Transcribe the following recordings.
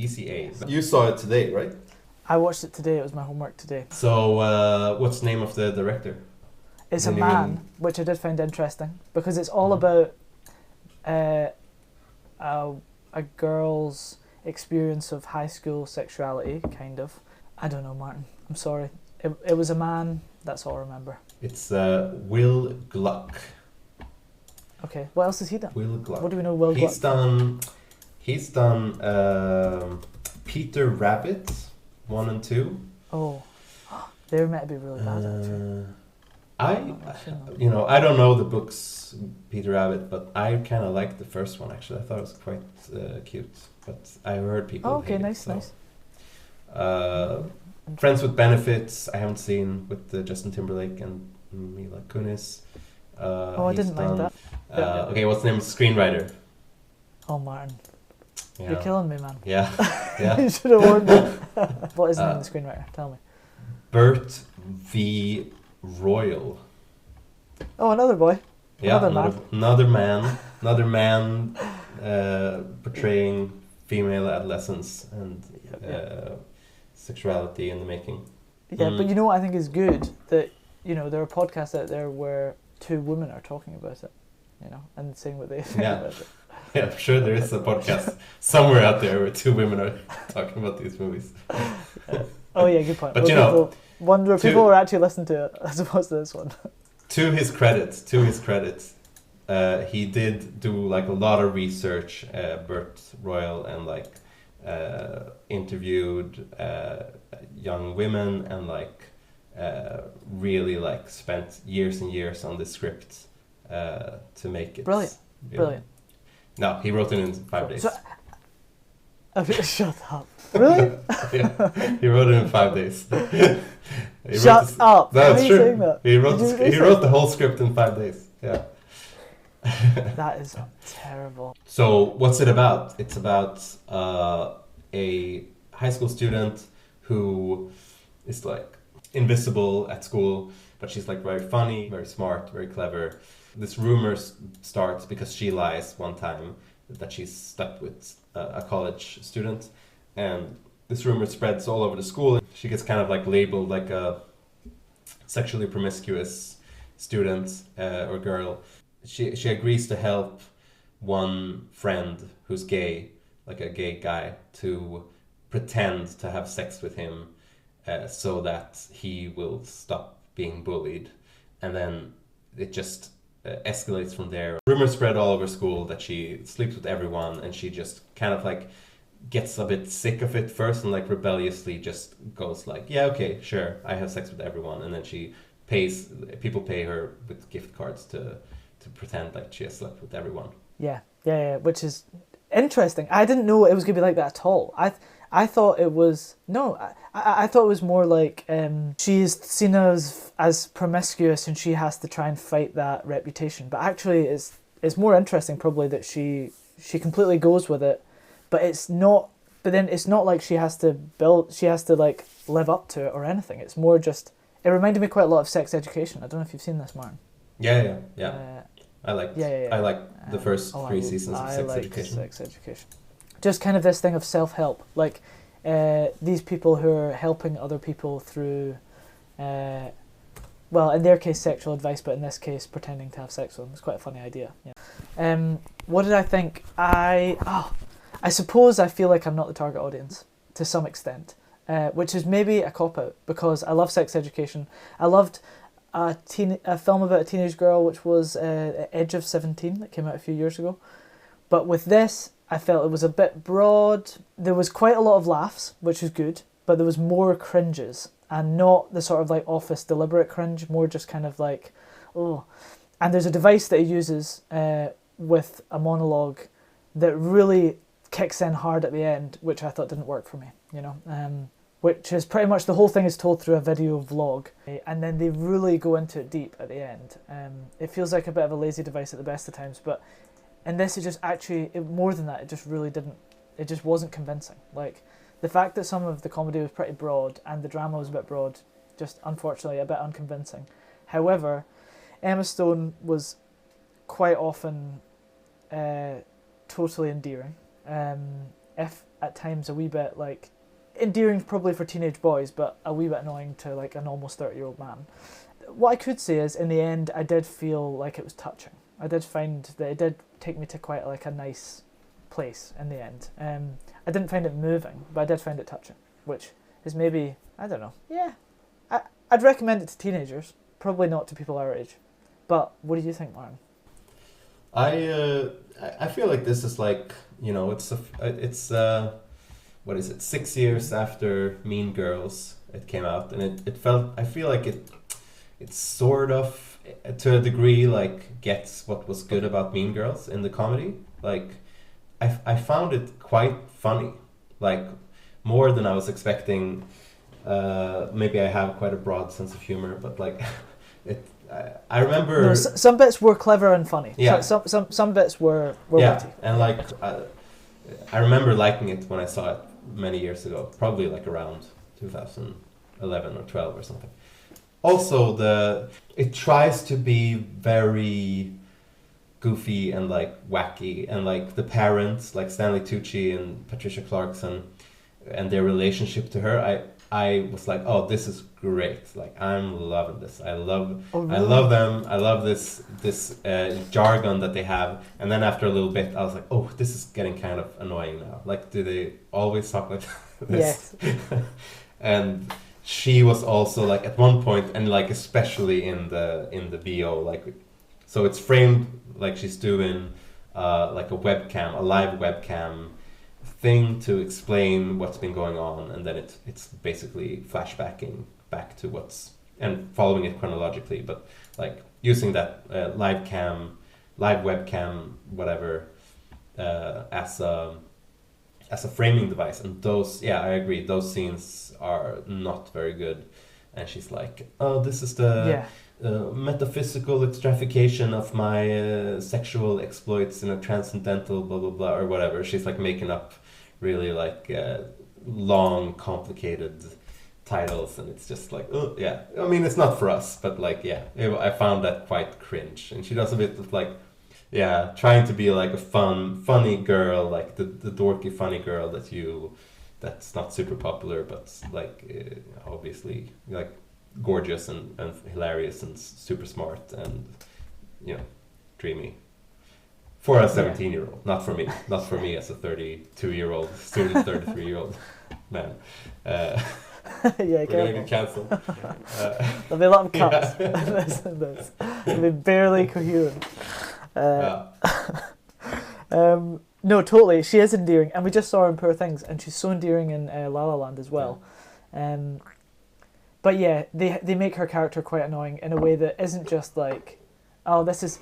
ECA. You saw it today, right? I watched it today. It was my homework today. So, what's the name of the director? It's a man, which I did find interesting because it's all about a girl's experience of high school sexuality, kind of. I don't know, Martin. I'm sorry. It was a man. That's all I remember. It's Will Gluck. Okay. What else has he done? Will Gluck. What do we know Will Gluck? He's done Peter Rabbit 1 and 2. Oh, they were meant to be really bad. I don't know the books Peter Rabbit, but I kind of liked the first one actually. I thought it was quite cute, but I heard people. Okay, hate nice, it, nice. Friends with Benefits, I haven't seen, with Justin Timberlake and Mila Kunis. I didn't mind that. Okay, what's the name of the screenwriter? Oh, Martin. Yeah. You're killing me, man. Yeah. You should have warned me. What is the name of the screenwriter? Tell me. Bert V. Royal. Oh, another boy. Yeah, another man portraying female adolescence and sexuality in the making. Yeah, but you know what I think is good? That, there are podcasts out there where two women are talking about it, and saying what they think about it. Yeah, I'm sure there is a podcast somewhere out there where two women are talking about these movies. Oh yeah, good point. But people were actually listening to it as opposed to this one. To his credit, he did do like a lot of research, Bert Royal, and interviewed young women and really spent years and years on the script to make it. Brilliant. No, he wrote it in 5 days. Shut up. Really? Yeah, he wrote it in 5 days. Shut up. That's true. Saying that? He wrote the whole script in 5 days. Yeah. That is terrible. So what's it about? It's about a high school student who is invisible at school, but she's very funny, very smart, very clever. This rumor starts because she lies one time that she's slept with a college student, and this rumor spreads all over the school. She gets kind of labeled a sexually promiscuous student or girl. She agrees to help one friend who's gay, a gay guy, to pretend to have sex with him so that he will stop being bullied. And then it just escalates from there. Rumors spread all over school that she sleeps with everyone, and she just kind of gets a bit sick of it first and rebelliously just goes yeah, okay, sure, I have sex with everyone. And then people pay her with gift cards to pretend she has slept with everyone. Yeah, which is interesting. I didn't know it was going to be like that at all. I thought it was, I thought it was more she's seen as promiscuous and she has to try and fight that reputation. But actually it's more interesting probably that she completely goes with it, but it's not, but then it's not like she has to live up to it or anything. It's more just, it reminded me quite a lot of Sex Education. I don't know if you've seen this, Martin. Yeah. I liked the first 3 seasons of Sex Education. Sex Education. Just kind of this thing of self-help, these people who are helping other people through, in their case sexual advice, but in this case pretending to have sex with them. It's quite a funny idea. Yeah. What did I think? I suppose I feel like I'm not the target audience to some extent, which is maybe a cop-out because I love Sex Education. I loved a film about a teenage girl which was Edge of 17 that came out a few years ago. But with this, I felt it was a bit broad. There was quite a lot of laughs, which was good, but there was more cringes, and not the sort of Office deliberate cringe, more just kind of oh. And there's a device that he uses with a monologue that really kicks in hard at the end, which I thought didn't work for me, which is pretty much the whole thing is told through a video vlog, and then they really go into it deep at the end. It feels like a bit of a lazy device at the best of times, but in this it just actually, more than that, it just really didn't, it just wasn't convincing. The fact that some of the comedy was pretty broad and the drama was a bit broad, just unfortunately a bit unconvincing. However, Emma Stone was quite often totally endearing. at times a wee bit like endearing probably for teenage boys, but a wee bit annoying to like an almost 30-year-old man. What I could say is, in the end, I did feel like it was touching. I did find that it did take me to quite like a nice place in the end. I didn't find it moving, but I did find it touching, which is maybe, I don't know. Yeah, I'd recommend it to teenagers, probably not to people our age. But what do you think, Mårten? I feel like this is like, you know, it's what is it, 6 years after Mean Girls it came out, and it felt, I feel like it sort of to a degree like gets what was good about Mean Girls in the comedy. Like I found it quite funny, like more than I was expecting. Maybe I have quite a broad sense of humor, but like I remember No, some bits were clever and funny. Yeah. Some bits were yeah, witty. and like I remember liking it when I saw it many years ago, probably like around 2011 or 12 or something. Also, it tries to be very goofy and like wacky, and like the parents, like Stanley Tucci and Patricia Clarkson, and their relationship to her, I was like, oh, this is great. Like, I'm loving this. I love them. I love this jargon that they have. And then after a little bit, I was like, oh, this is getting kind of annoying now. Like, do they always talk like this? Yes. And she was also like at one point, and like especially in the VO, like, so it's framed like she's doing like a live webcam thing to explain what's been going on, and then it's basically flashbacking back to what's, and following it chronologically, but like using that live webcam, whatever, as a framing device. And those, yeah, I agree, those scenes are not very good. And she's like, oh, this is the metaphysical extravacation of my sexual exploits in a transcendental blah blah blah or whatever. She's like making up really like long, complicated titles, and it's just like, oh yeah. I mean, it's not for us, but like, yeah, I found that quite cringe. And she does a bit of like, yeah, trying to be like a funny girl, like the dorky funny girl that's not super popular, but like obviously like gorgeous and hilarious and super smart and, you know, dreamy. For a 17-year-old, not for me as a 32-year-old, soon 33-year-old man. Yeah, we're gonna get cancelled. There'll be a lot of cuts. This. It'll be barely coherent. No, totally. She is endearing, and we just saw her in Poor Things, and she's so endearing in La La Land as well. But yeah, they make her character quite annoying in a way that isn't just like, oh, this is.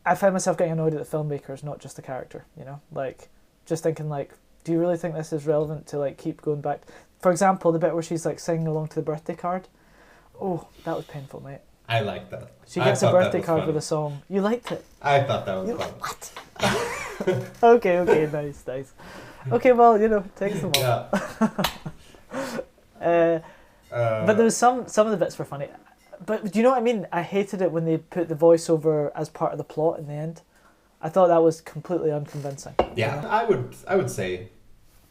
I find myself getting annoyed at the filmmakers, not just the character. You know, like just thinking like, do you really think this is relevant to like keep going back? For example, the bit where she's like singing along to the birthday card. Oh, that was painful, mate. I like that. She gets a birthday card with a song. You liked it? I thought that was fun. What? Okay, nice. Okay, well, you know, takes them all. Yeah. But there was some of the bits were funny. But do you know what I mean? I hated it when they put the voiceover as part of the plot in the end. I thought that was completely unconvincing. Yeah, you know? I would say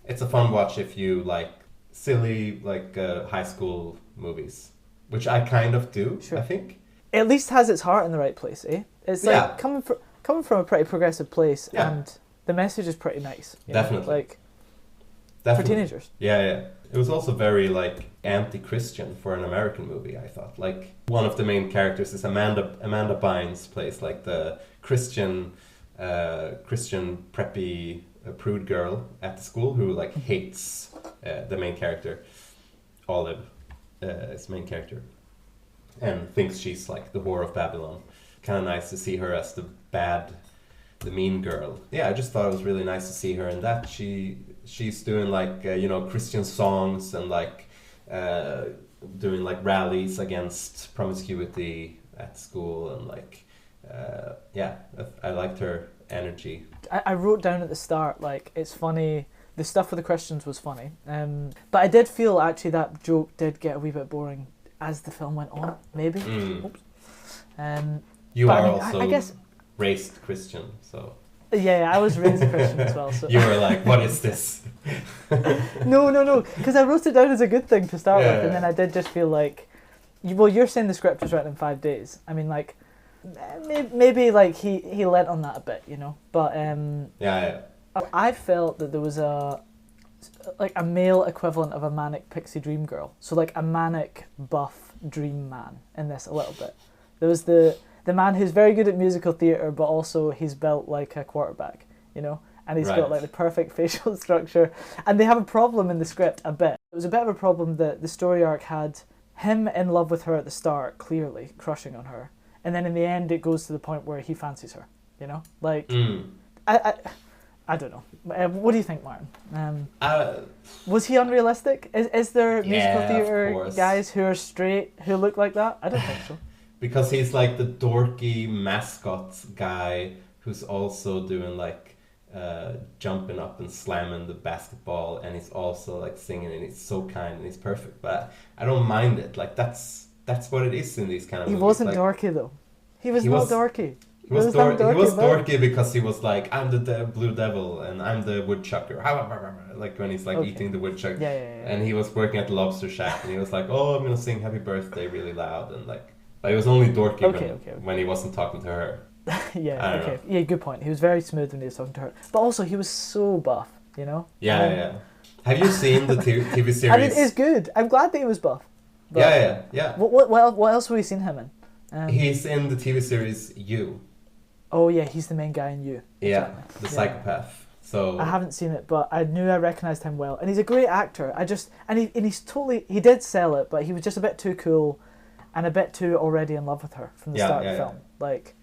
it's a fun watch if you like silly like high school movies, which I kind of do. Sure. I think it at least has its heart in the right place, eh? It's like coming from a pretty progressive place, and the message is pretty nice. Definitely, like for teenagers. Yeah. It was also very like anti-Christian for an American movie, I thought. Like one of the main characters is Amanda Bynes plays like the Christian preppy prude girl at the school who like hates the main character, Olive, is main character, and thinks she's like the whore of Babylon. Kind of nice to see her as the mean girl. Yeah, I just thought it was really nice to see her in that. She's doing like you know, Christian songs and like doing like rallies against promiscuity at school, and like I liked her energy. I wrote down at the start like, it's funny. The stuff with the Christians was funny, but I did feel actually that joke did get a wee bit boring as the film went on. Maybe. Oops. You are also I guess raised Christian, so Yeah, I was raised Christian as well. So You were like, what is this? no, because I wrote it down as a good thing to start Yeah, with, and then I did just feel like, well, you're saying the script was written in 5 days. I mean, like, maybe like he lent on that a bit, you know. But Yeah. I felt that there was a male equivalent of a manic pixie dream girl. So like a manic buff dream man in this a little bit. There was the man who's very good at musical theatre, but also he's built like a quarterback, you know, and he's got like the perfect facial structure. And they have a problem in the script a bit. It was a bit of a problem that the story arc had him in love with her at the start, clearly crushing on her, and then in the end it goes to the point where he fancies her, you know, like I don't know. What do you think, Mårten? Was he unrealistic? Is there musical theatre guys who are straight who look like that? I don't think so. Because he's like the dorky mascot guy who's also doing like jumping up and slamming the basketball, and he's also like singing, and he's so kind and he's perfect. But I don't mind it. Like that's what it is in these kind of movies. He wasn't like, dorky though. He was not dorky. He was dorky because he was like, I'm the blue devil and I'm the woodchucker. Like when he's like eating the woodchucker. Yeah. And he was working at the lobster shack and he was like, oh, I'm gonna sing happy birthday really loud, and like, but he was only dorky when he wasn't talking to her. Yeah, good point. He was very smooth when he was talking to her. But also he was so buff, you know? Yeah. Have you seen the TV series? I mean, it's good. I'm glad that he was buff. But yeah. What else have we seen him in? He's in the TV series You. Oh yeah, he's the main guy in You. Yeah, exactly. The psychopath. So I haven't seen it, but I knew I recognised him well, and he's a great actor. He did sell it, but he was just a bit too cool, and a bit too already in love with her from the start of the film. Like,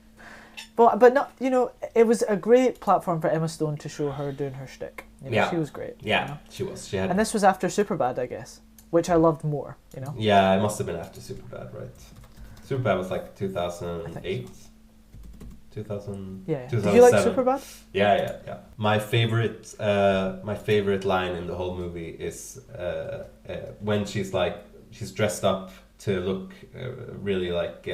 but not, you know, it was a great platform for Emma Stone to show her doing her shtick. You know, she was great. Yeah, you know? she was. She had. And this was after Superbad, I guess, which I loved more. You know. Yeah, it must have been after Superbad, right? Superbad was like 2008. 2000. Yeah. 2007. Did you like Superbad? Yeah. My favorite line in the whole movie is when she's dressed up to look really like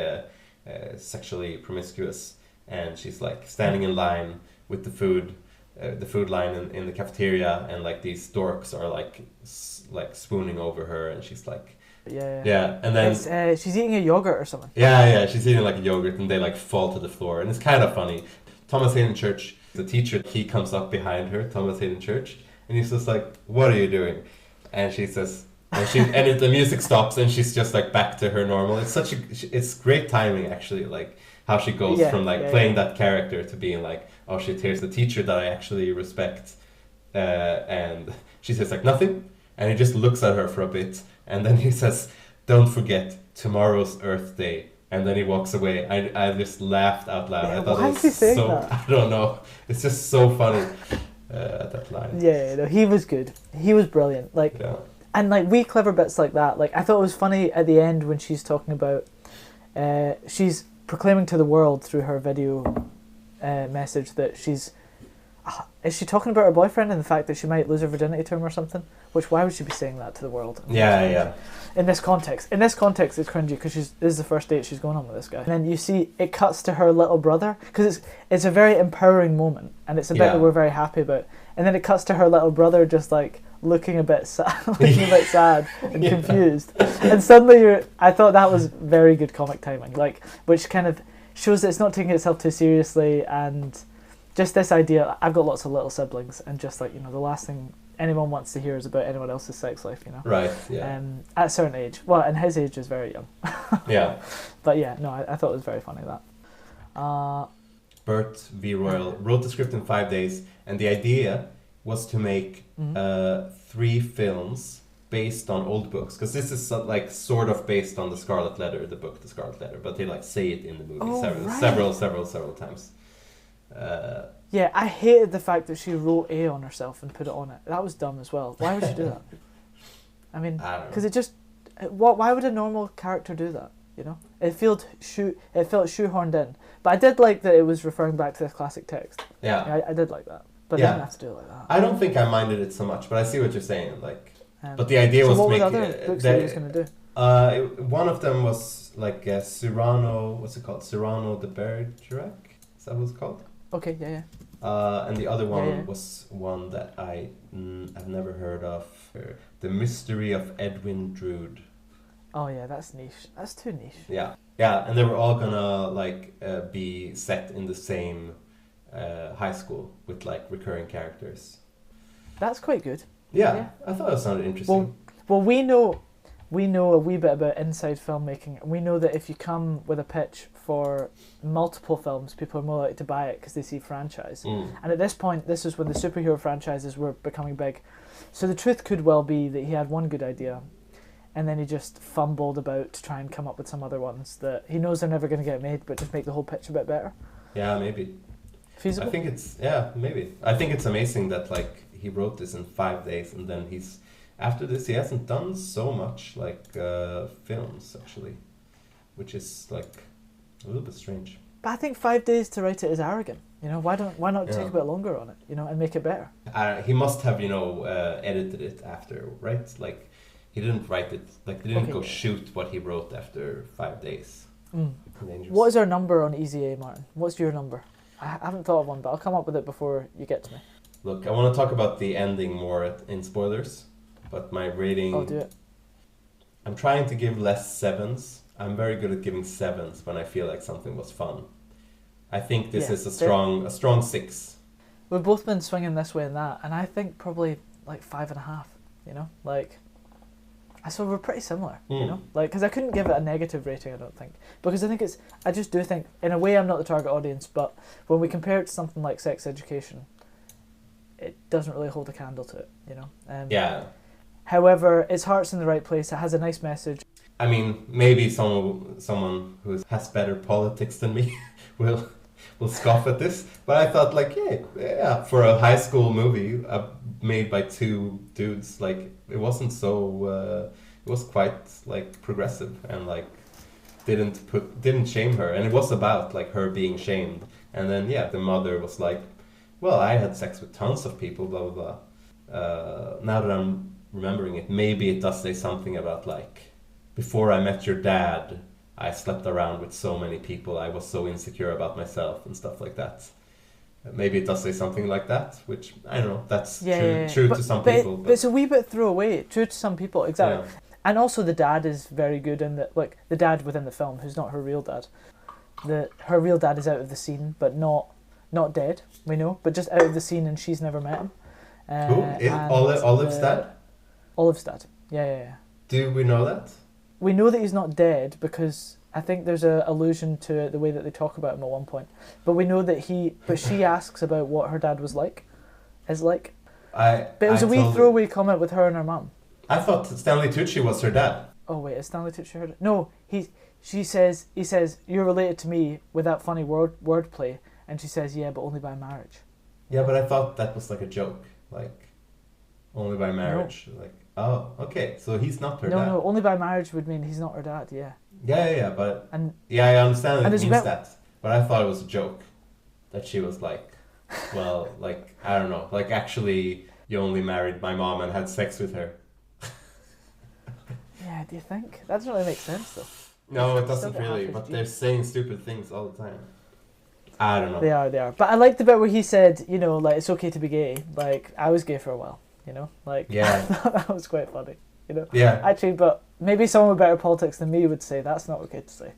sexually promiscuous, and she's like standing in line with the food line in the cafeteria, and like these dorks are like swooning over her, and she's like. Yeah, and then she's eating a yogurt or something. Yeah, she's eating like a yogurt, and they like fall to the floor, and it's kind of funny. Thomas Hayden Church, the teacher, he comes up behind her, Thomas Hayden Church, and he's just like, "What are you doing?" And she says, the music stops, and she's just like back to her normal. It's great timing actually, like how she goes from playing that character to being like, "Oh shit, here's the teacher that I actually respect," and she says like nothing, and he just looks at her for a bit. And then he says, "Don't forget, tomorrow's Earth Day." And then he walks away. I just laughed out loud. Yeah, I thought why is he saying that? I don't know. It's just so funny, that line. Yeah, no, he was good. He was brilliant. And like wee clever bits like that. Like I thought it was funny at the end when she's talking about, she's proclaiming to the world through her video message that she's. Is she talking about her boyfriend and the fact that she might lose her virginity to him or something? Which, why would she be saying that to the world? Yeah. In this context, it's cringy because this is the first date she's going on with this guy. And then you see it cuts to her little brother, because it's a very empowering moment, and it's a bit that we're very happy about. And then it cuts to her little brother just like looking a bit sad, and confused. And suddenly I thought that was very good comic timing, like which kind of shows that it's not taking itself too seriously, and just this idea, I've got lots of little siblings, and just like, you know, the last thing anyone wants to hear is about anyone else's sex life, you know. Right, yeah. At a certain age. Well, and his age is very young. Yeah. But yeah, no, I thought it was very funny that. Bert V. Royal wrote the script in 5 days, and the idea was to make 3 films based on old books, because this is like sort of based on the Scarlet Letter, the book The Scarlet Letter, but they like say it in the movie several times. Yeah, I hated the fact that she wrote A on herself and put it on it. That was dumb as well. Why would she do that? I mean, because why would a normal character do that? You know, it felt shoehorned in. But I did like that it was referring back to the classic text. Yeah, I did like that. But they didn't have to do it like that. I don't think I minded it so much, but I see what you're saying. Like, but the idea was to make. What were the other books that he was going to do? One of them was like Cyrano. What's it called? Cyrano de Bergerac. Is that what it's called? Okay, yeah. And the other one Yeah. was one that I've never heard of. The Mystery of Edwin Drood. Oh yeah, that's niche. That's too niche. Yeah, yeah, and they were all gonna like be set in the same high school with like recurring characters. That's quite good. Yeah, Yeah. I thought it sounded interesting. Well, we know a wee bit about inside filmmaking. We know that if you come with a pitch for multiple films, people are more likely to buy it because they see franchise. And at this point, this is when the superhero franchises were becoming big. So the truth could well be that he had one good idea, and then he just fumbled about to try and come up with some other ones that he knows they're never going to get made, but just make the whole pitch a bit better. Yeah, maybe. Feasible? I think maybe. I think it's amazing that like he wrote this in 5 days, and then after this he hasn't done so much like films actually, which is like a little bit strange. But I think 5 days to write it is arrogant. You know, why not take a bit longer on it? You know, and make it better. He must have edited it after, right? Like he didn't write it. Like they didn't go shoot what he wrote after 5 days. What is our number on Easy A, Martin? What's your number? I haven't thought of one, but I'll come up with it before you get to me. Look, I want to talk about the ending more in spoilers, but my rating... I'll do it. I'm trying to give less sevens. I'm very good at giving sevens when I feel like something was fun. I think this is a strong 6. We've both been swinging this way and that, and I think probably like 5.5, you know? Like, so we're pretty similar, you know? Like, because I couldn't give it a negative rating, I don't think. Because I just do think, in a way I'm not the target audience, but when we compare it to something like Sex Education, it doesn't really hold a candle to it, you know? Yeah. However, its heart's in the right place. It has a nice message. I mean, maybe someone who has better politics than me will scoff at this, but I thought like, yeah, for a high school movie made by 2 dudes, like it wasn't so. It was quite like progressive and like didn't shame her, and it was about like her being shamed, and then the mother was like, well, I had sex with tons of people, blah blah blah. Now that I'm remembering it, maybe it does say something about like, before I met your dad, I slept around with so many people, I was so insecure about myself and stuff like that. Maybe it does say something like that, which, I don't know, that's true to some people. But it's a wee bit throwaway, true to some people, exactly. Yeah. And also the dad is very good in that, like, the dad within the film, who's not her real dad. Her real dad is out of the scene, but not dead, we know, but just out of the scene and she's never met him. Who? Olive's dad? Olive's dad, yeah. Do we know that? We know that he's not dead because I think there's a allusion to the way that they talk about him at one point. But we know that she asks about what her dad was like, But it was a wee throwaway comment with her and her mum. I thought Stanley Tucci was her dad. Oh wait, is Stanley Tucci her dad? No, he says, you're related to me with that funny wordplay, and she says, yeah, but only by marriage. Yeah, but I thought that was like a joke, like, only by marriage, like. Oh, okay. So he's not her dad. No, only by marriage would mean he's not her dad. Yeah. Yeah, but I understand it means that. But I thought it was a joke that she was like, well, like I don't know, like actually you only married my mom and had sex with her. Yeah, do you think that doesn't really make sense though? No, it doesn't really. But they're saying stupid things all the time. I don't know. They are. But I like the bit where he said, you know, like it's okay to be gay. Like I was gay for a while. You know, like that was quite funny. You know, actually, but maybe someone with better politics than me would say that's not okay to say.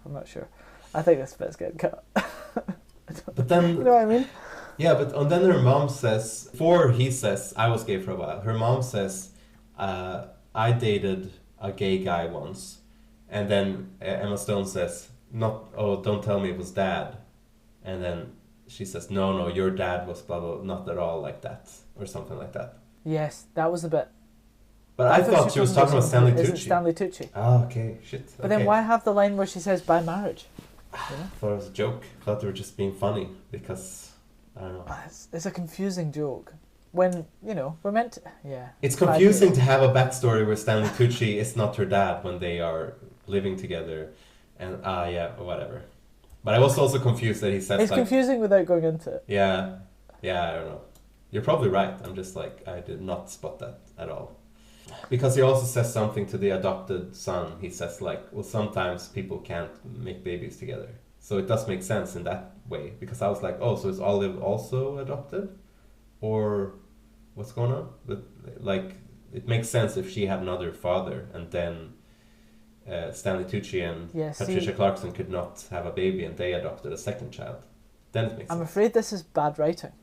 I'm not sure. I think this bit's getting cut. But then, you know what I mean? Yeah, but then her mom says, before he says I was gay for a while, her mom says, I dated a gay guy once, and then Emma Stone says, don't tell me it was dad, and then she says, no, your dad was blah blah, not at all like that, or something like that. Yes, that was a bit. But I thought she was talking about Stanley Tucci. Isn't Stanley Tucci? Oh, okay, shit. But then why have the line where she says by marriage? You know? I thought it was a joke. I thought they were just being funny because, I don't know. It's a confusing joke. When, you know, we're meant to, It's confusing to have a backstory where Stanley Tucci is not her dad when they are living together. And, whatever. But I was also confused that he said it's confusing without going into it. Yeah, I don't know. You're probably right. I'm just like, I did not spot that at all. Because he also says something to the adopted son. He says like, well, sometimes people can't make babies together. So it does make sense in that way, because I was like, oh, so is Olive also adopted, or what's going on? But like, it makes sense if she had another father, and then Stanley Tucci and Patricia Clarkson could not have a baby, and they adopted a second child. Then it makes sense. I'm afraid this is bad writing,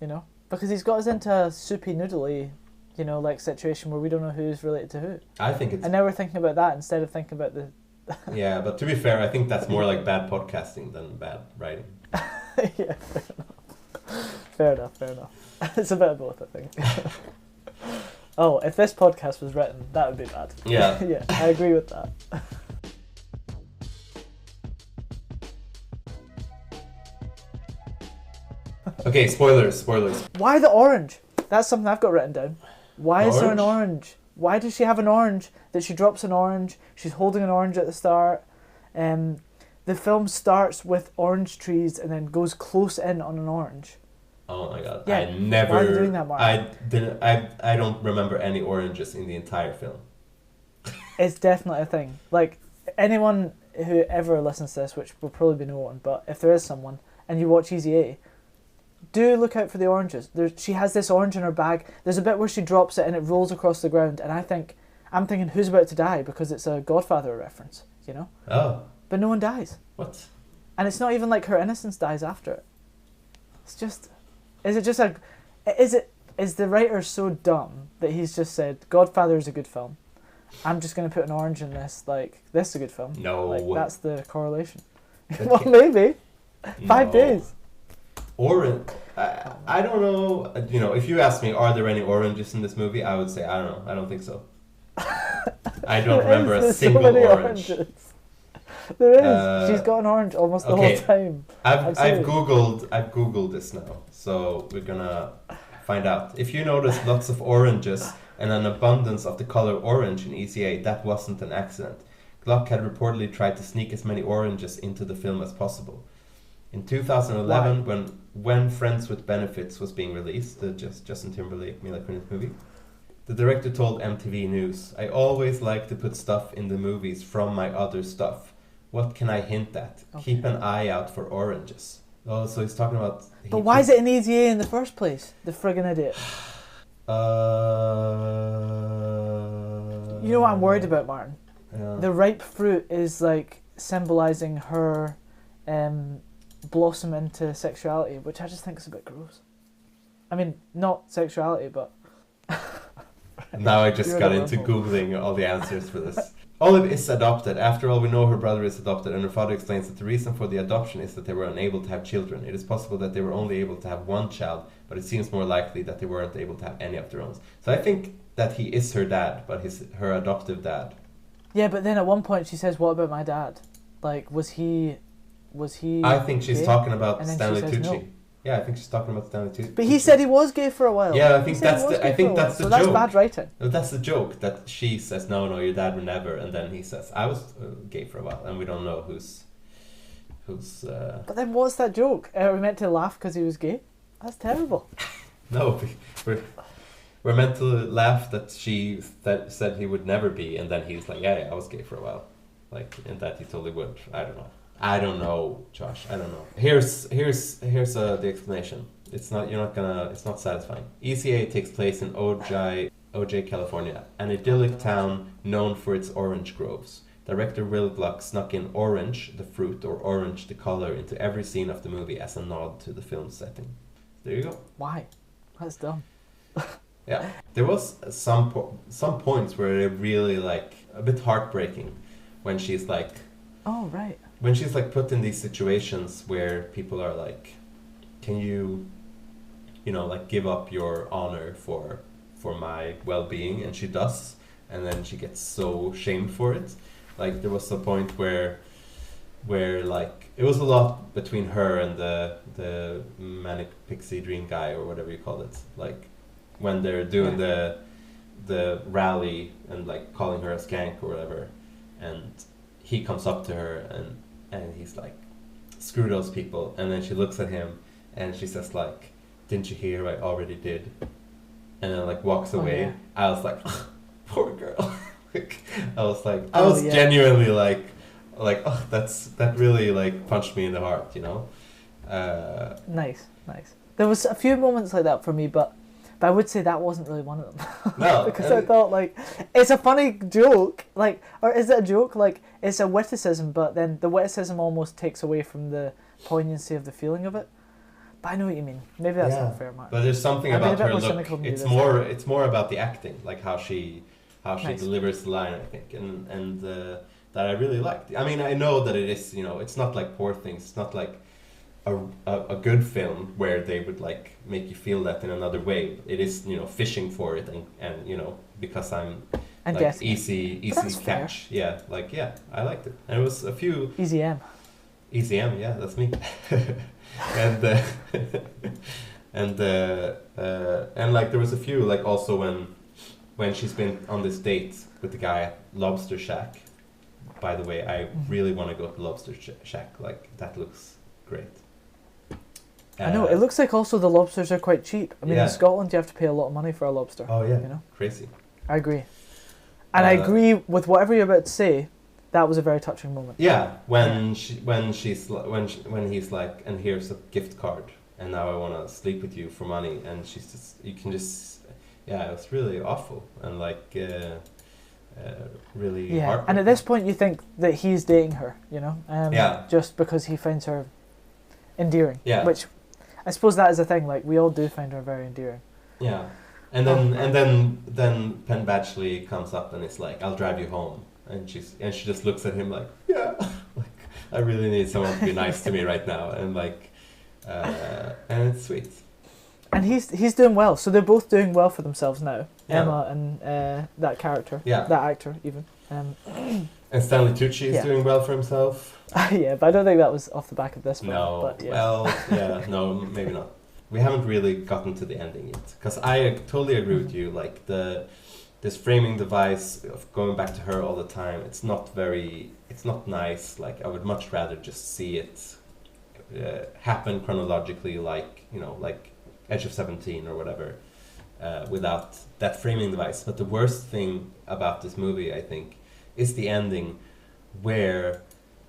you know, because he's got us into a soupy noodly, you know, like situation where we don't know who's related to who. I think it's. And now we're thinking about that instead of thinking about the. Yeah, but to be fair, I think that's more like bad podcasting than bad writing. Yeah, fair enough. It's a bit of both, I think. Oh, if this podcast was written, that would be bad. Yeah. Yeah, I agree with that. Okay, spoilers. Why the orange? That's something I've got written down. Why is there an orange? Why does she have an orange? That she drops an orange. She's holding an orange at the start. The film starts with orange trees and then goes close in on an orange. Oh my god! Yeah. I never. Why are they doing that, Martin? I don't remember any oranges in the entire film. It's definitely a thing. Like, anyone who ever listens to this, which will probably be no one, but if there is someone and you watch Easy A, do look out for the oranges. She has this orange in her bag. There's a bit where she drops it and it rolls across the ground, and I'm thinking, who's about to die, because it's a Godfather reference, you know? Oh. But no one dies. What? And it's not even like her innocence dies after it. It's just... Is the writer so dumb that he's just said, Godfather is a good film, I'm just going to put an orange in this, like, this is a good film? No. Like, that's the correlation. Well, maybe. No. 5 days. Orange. I don't know. You know, if you ask me, are there any oranges in this movie? I would say, I don't know. I don't think so. I don't remember a single orange. There is. She's got an orange almost the whole time. I've googled this now, so we're gonna find out. If you notice lots of oranges and an abundance of the color orange in ECA, that wasn't an accident. Gluck had reportedly tried to sneak as many oranges into the film as possible. In 2011, when Friends with Benefits was being released, the Justin Timberlake, Mila Kunis movie, the director told MTV News, "I always like to put stuff in the movies from my other stuff. What can I hint at? Okay. Keep an eye out for oranges." Oh, so he's talking about... But why is it an Easy A in the first place? The friggin' idiot. You know what I'm worried about, Martin? Yeah. The ripe fruit is like symbolising her blossom into sexuality, which I just think is a bit gross. I mean, not sexuality, but... Now I just got into Googling all the answers for this. Olive is adopted. After all, we know her brother is adopted, and her father explains that the reason for the adoption is that they were unable to have children. It is possible that they were only able to have one child, but it seems more likely that they weren't able to have any of their own. So I think that he is her dad, but he's her adoptive dad. Yeah, but then at one point she says, "What about my dad? Like, was he?" I think she's gay? talking about Stanley Tucci. No. Yeah, I think she's talking about Stanley Tucci. But he said he was gay for a while. Yeah, I think that's the so joke. That's bad writing. No, that's the joke, that she says, no, your dad would never, and then he says, I was gay for a while, and we don't know who's. But then what's that joke? Are we meant to laugh because he was gay? That's terrible. No, we're meant to laugh that she said he would never be, and then he's like, yeah, I was gay for a while, like, and that he totally would. I don't know, Josh. I don't know. Here's the explanation. It's not satisfying. ECA takes place in OJ, California, an idyllic town known for its orange groves. Director Will Gluck snuck in orange, the fruit, or orange, the color, into every scene of the movie as a nod to the film's setting. There you go. Why? That's dumb. Yeah, there was some points where it really, like, a bit heartbreaking when she's like. Oh right. When she's like put in these situations where people are like, can you like give up your honor for my well-being, and she does, and then she gets so shamed for it. Like, there was a point where like it was a lot between her and the manic pixie dream guy, or whatever you call it, like when they're doing the rally and like calling her a skank or whatever, and he comes up to her and he's like, screw those people, and then she looks at him and she says like, didn't you hear I already did, and then like walks away. Yeah. I was like, poor girl. I was genuinely like, like, oh, that really like punched me in the heart, you know. Nice. There was a few moments like that for me, but I would say that wasn't really one of them. No, because I thought, like, it's a funny joke, like, or is it a joke? Like, it's a witticism, but then the witticism almost takes away from the poignancy of the feeling of it. But I know what you mean. Maybe that's not fair, Mark. But there's something I've been about a bit her more look. cynical than you It's this more time. it's more about the acting, like how she Nice. delivers the line, I think, and that I really liked. I mean, I know that it is, you know, it's not like Poor Things. It's not like a good film where they would like make you feel that in another way. It is, you know, fishing for it, and you know, because I'm And like guessing. easy that's catch. Yeah, like I liked it, and it was a few Easy M. Easy M. Yeah, that's me. and and like there was a few, like also when she's been on this date with the guy at Lobster Shack. By the way, I really want to go to Lobster Shack. Like that looks great. I know, it looks like also the lobsters are quite cheap. I mean, in Scotland you have to pay a lot of money for a lobster. Oh yeah, you know? crazy. I agree. And I agree with whatever you're about to say. That was a very touching moment. Yeah, when he's like, and here's a gift card, and now I want to sleep with you for money, and she's just, you can just, it was really awful, and like really heartbreaking. And at this point you think that he's dating her, you know, just because he finds her endearing. Yeah. Which, I suppose that is a thing. Like we all do find her very endearing. Yeah, and then Penn Badgley comes up and it's like, I'll drive you home, and she just looks at him like, yeah, like I really need someone to be nice to me right now, and like, and it's sweet. And he's doing well, so they're both doing well for themselves now. Yeah. Emma and that character, that actor even. And Stanley Tucci is doing well for himself. Yeah, but I don't think that was off the back of this film. No, but no, maybe not. We haven't really gotten to the ending yet, because I totally agree with you. Like this framing device of going back to her all the time, it's not nice. Like I would much rather just see it happen chronologically, like, you know, like Edge of 17 or whatever, without that framing device. But the worst thing about this movie, I think, is the ending, where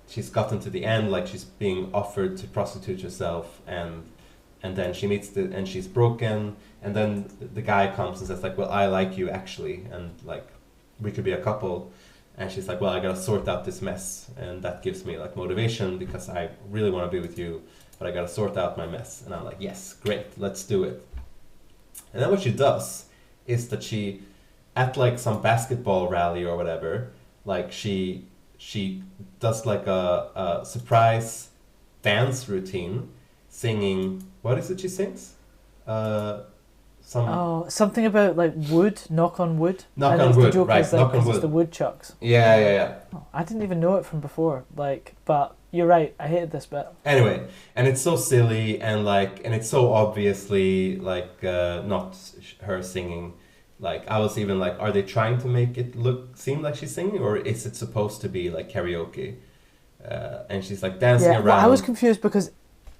she's gotten to the end, like she's being offered to prostitute herself, and then she meets and she's broken, and then the guy comes and says like, well, I like you actually, and like we could be a couple, and she's like, well, I gotta sort out this mess, and that gives me like motivation because I really want to be with you, but I gotta sort out my mess. And I'm like, yes, great, let's do it. And then what she does is that she, at like some basketball rally or whatever, like she does like a surprise dance routine, singing, what is it she sings? Something about like wood, knock on wood. Knock on wood, right, is, like, knock on wood. It's the woodchucks. Yeah. Oh, I didn't even know it from before, like, but you're right, I hated this bit. Anyway, and it's so silly, and it's so obviously like not her singing. Like I was even like, are they trying to make it seem like she's singing, or is it supposed to be like karaoke? And she's like dancing around. Well, I was confused because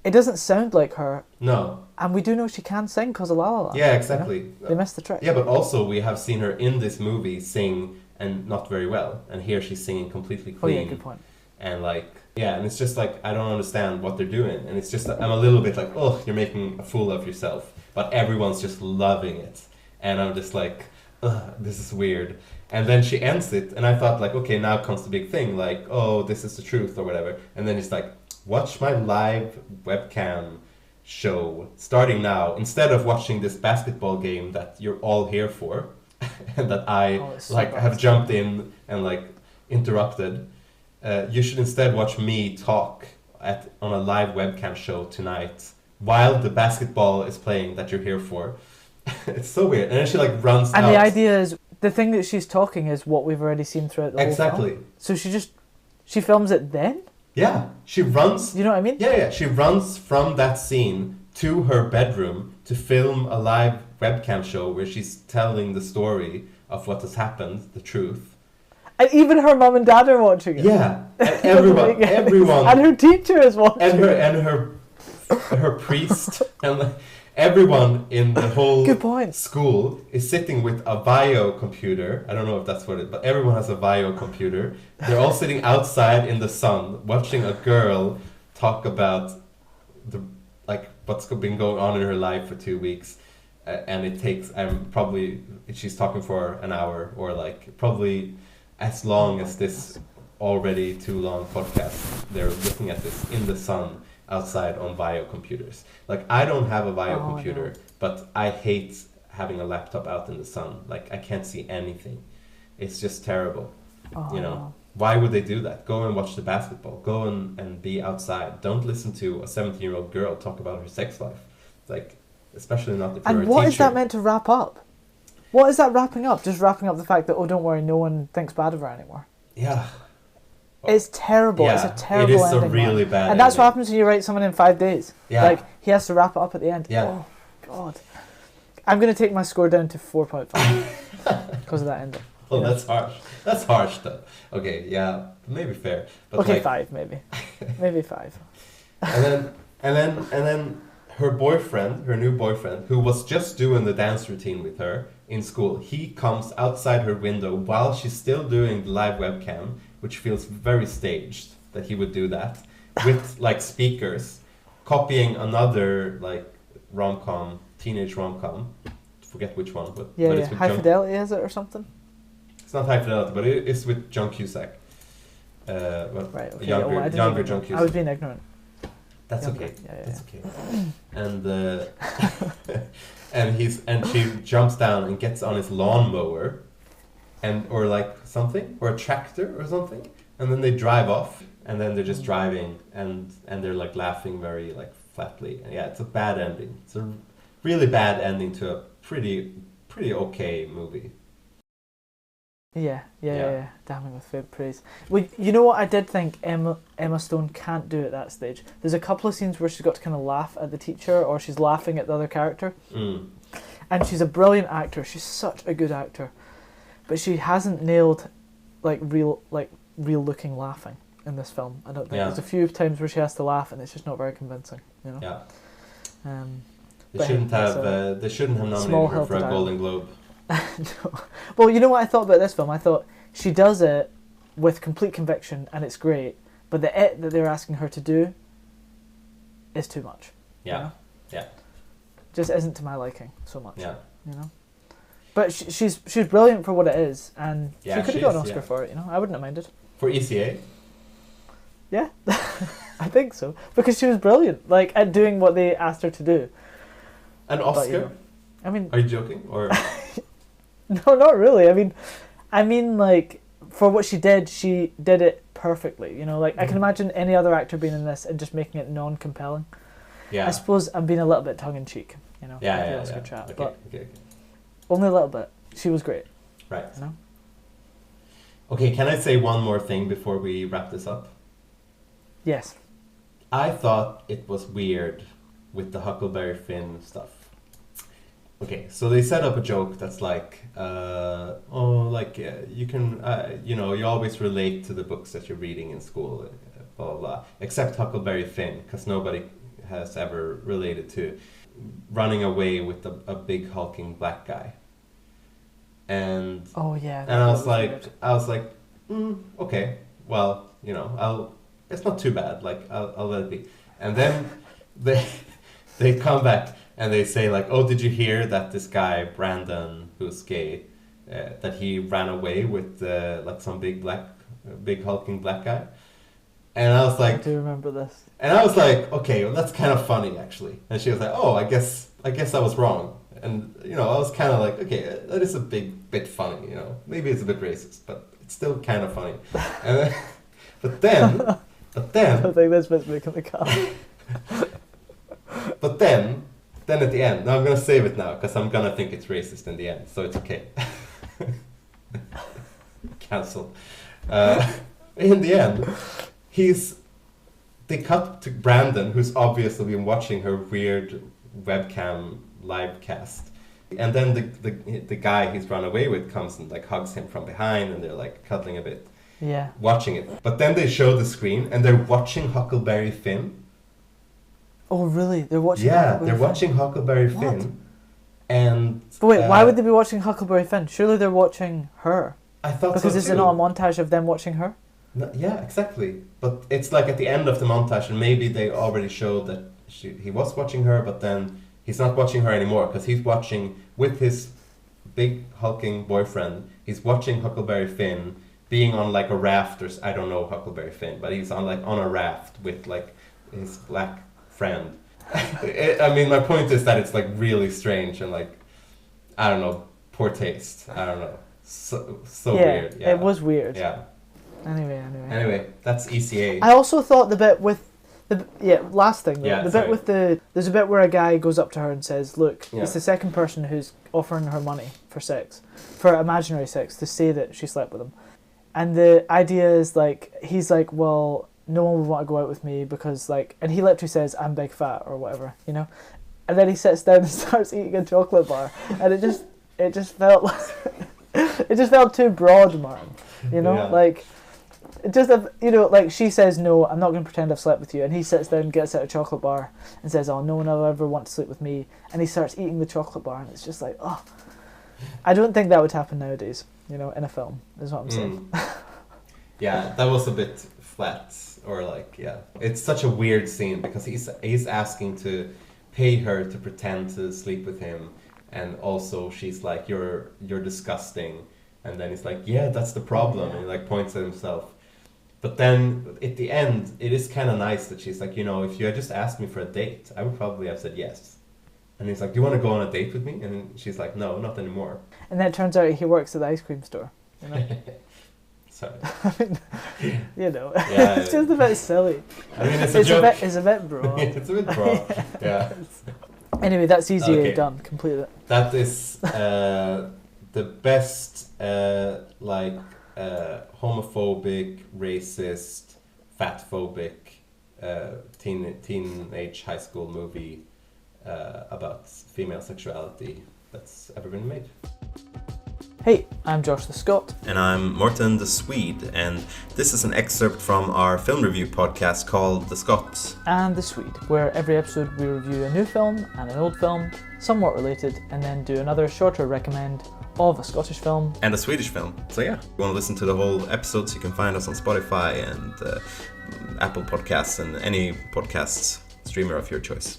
it doesn't sound like her. No. And we do know she can sing because of La La Land. Yeah, exactly. You know? They missed the trick. Yeah, but also we have seen her in this movie sing, and not very well. And here she's singing completely clean. Oh yeah, good point. And like, and it's just like, I don't understand what they're doing. And it's just, I'm a little bit like, oh, you're making a fool of yourself. But everyone's just loving it. And I'm just like, ugh, this is weird. And then she ends it, and I thought like, okay, now comes the big thing, like, oh, this is the truth or whatever. And then it's like, watch my live webcam show starting now, instead of watching this basketball game that you're all here for, and that I have jumped in and like interrupted. You should instead watch me talk on a live webcam show tonight while the basketball is playing that you're here for. It's so weird. And then she like runs out. And the idea is, the thing that she's talking is what we've already seen throughout the whole film. So she films it then? Yeah, she runs. You know what I mean? Yeah. She runs from that scene to her bedroom to film a live webcam show where she's telling the story of what has happened, the truth. And even her mum and dad are watching it. Yeah, and everyone. And her teacher is watching. And her priest, and everyone in the whole Good point. school is sitting with a bio computer. I don't know if that's what it, but everyone has a bio computer. They're all sitting outside in the sun, watching a girl talk about the like what's been going on in her life for 2 weeks, and it takes probably she's talking for an hour or like probably as long as this already too long podcast. They're looking at this in the sun outside on bio computers. Like I don't have a bio computer, but I hate having a laptop out in the sun. Like I can't see anything. It's just terrible. You know, why would they do that? Go and watch the basketball. Go and be outside. Don't listen to a 17-year-old girl talk about her sex life. Like, especially not if you're a teacher. And what is that meant to wrap up? What is that wrapping up? Just wrapping up the fact that, oh, don't worry, no one thinks bad of her anymore. Yeah. It's terrible. Yeah, it's a terrible ending. It is a really bad And that's ending. what happens when you write someone in 5 days. Yeah. Like, he has to wrap it up at the end. Yeah. Oh, God. I'm going to take my score down to 4.5 because of that ending. Oh, that's harsh. That's harsh, though. Okay, yeah, maybe fair. But okay, like, 5 maybe. Maybe 5. and then her boyfriend, her new boyfriend, who was just doing the dance routine with her in school, he comes outside her window while she's still doing the live webcam, which feels very staged that he would do that, with like speakers, copying another like rom-com, teenage rom-com. Forget which one, but Yeah, it's with High Fidelity, is it, or something? It's not High Fidelity, but it's with John Cusack. Well, Right, okay. younger John Cusack. I was being ignorant. That's Younger. okay. Yeah. That's okay. And and she jumps down and gets on his lawnmower, or like something, or a tractor or something, and then they drive off, and then they're just driving, and they're like laughing very like flatly. And yeah, it's a bad ending. It's a really bad ending to a pretty okay movie. Yeah. Damning with faint praise. Well, you know what I did think Emma Stone can't do at that stage? There's a couple of scenes where she's got to kind of laugh at the teacher, or she's laughing at the other character. And she's a brilliant actor. She's such a good actor. But she hasn't nailed real looking laughing in this film. I don't think. There's a few times where she has to laugh and it's just not very convincing, you know. Yeah. They shouldn't have nominated her for a Golden Globe. No. Well, you know what I thought about this film? I thought she does it with complete conviction and it's great, but the it that they're asking her to do is too much. Yeah. You know? Yeah. Just isn't to my liking so much. Yeah. You know. But she's brilliant for what it is, and she could have got an Oscar for it. You know, I wouldn't have minded. For ECA. Yeah, I think so, because she was brilliant, like at doing what they asked her to do. An Oscar? But, you know, I mean, are you joking or? No, not really. I mean, like for what she did it perfectly. You know, like I can imagine any other actor being in this and just making it non-compelling. Yeah. I suppose I'm being a little bit tongue in cheek. You know. Yeah. Chat, okay, but okay. only a little bit. She was great. Right. You know. Okay, can I say one more thing before we wrap this up? Yes. I thought it was weird with the Huckleberry Finn stuff. Okay, so they set up a joke that's like, you can, you always relate to the books that you're reading in school, blah, blah, blah, except Huckleberry Finn, because nobody has ever related to running away with a big hulking black guy. And oh yeah, and I was like, okay, well, it's not too bad. Like I'll let it be. And then they come back and they say like, oh, did you hear that this guy Brandon, who's gay, that he ran away with like some big hulking black guy? And I was like, I do remember this. And I was like, okay, well, that's kind of funny actually. And she was like, oh, I guess I was wrong. And I was kind of like, okay, that is a bit funny, maybe it's a bit racist, but it's still kind of funny. And but then I don't think this bit's making the cut. But then at the end, now I'm gonna save it now because I'm gonna think it's racist in the end, so it's okay. Cancel. In the end, they cut to Brandon, who's obviously been watching her weird webcam live cast, and then the guy he's run away with comes and like hugs him from behind, and they're like cuddling a bit, watching it. But then they show the screen and they're watching Huckleberry Finn, Oh, really? They're watching. Yeah, Huckleberry they're Finn? watching Huckleberry What? Finn, and But wait, why would they be watching Huckleberry Finn? Surely they're watching her. I thought Because so is too. it not a montage of them watching her? No, yeah, exactly. But it's like at the end of the montage, and maybe they already showed that he was watching her, but then he's not watching her anymore because he's watching with his big hulking boyfriend. He's watching Huckleberry Finn being on like a raft, or I don't know Huckleberry Finn, but he's on a raft with like his black friend. I mean, my point is that it's like really strange and like, I don't know, poor taste. I don't know, so weird. Yeah, it was weird. Yeah. Anyway, that's ECA. I also thought the bit with last thing though, Yeah, the sorry. bit with there's a bit where a guy goes up to her and says, look, Yeah. it's the second person who's offering her money for sex, for imaginary sex, to say that she slept with him. And the idea is like, he's like, well, no one would want to go out with me because like, and he literally says, I'm big fat or whatever, you know? And then he sits down and starts eating a chocolate bar, and it just felt like, it just felt too broad, Martin, you know? Yeah. Like, just, you know, like she says, no, I'm not going to pretend I've slept with you. And he sits down, gets out a chocolate bar and says, oh, no one will ever want to sleep with me. And he starts eating the chocolate bar, and it's just like, oh. I don't think that would happen nowadays, you know, in a film, is what I'm saying. Yeah, that was a bit flat, or like, yeah. It's such a weird scene because he's asking to pay her to pretend to sleep with him, and also she's like, you're disgusting. And then he's like, yeah, that's the problem. And he like points at himself. But then at the end, it is kind of nice that she's like, you know, if you had just asked me for a date, I would probably have said yes. And he's like, do you want to go on a date with me? And then she's like, no, not anymore. And then it turns out he works at the ice cream store, you know? Sorry. I mean, you know, Yeah, it's just a bit silly. I mean, it's a joke. It's a bit broad. It's a bit broad. Yeah. Anyway, that's ECA Okay. done, completed. That is the best homophobic, racist, fatphobic teenage high school movie about female sexuality that's ever been made. Hey, I'm Josh the Scot. And I'm Mårten the Swede, and this is an excerpt from our film review podcast called The Scot. And the Swede, where every episode we review a new film and an old film, somewhat related, and then do another shorter recommend of a Scottish film. And a Swedish film. So yeah, if you want to listen to the whole episodes, you can find us on Spotify and Apple Podcasts and any podcasts streamer of your choice.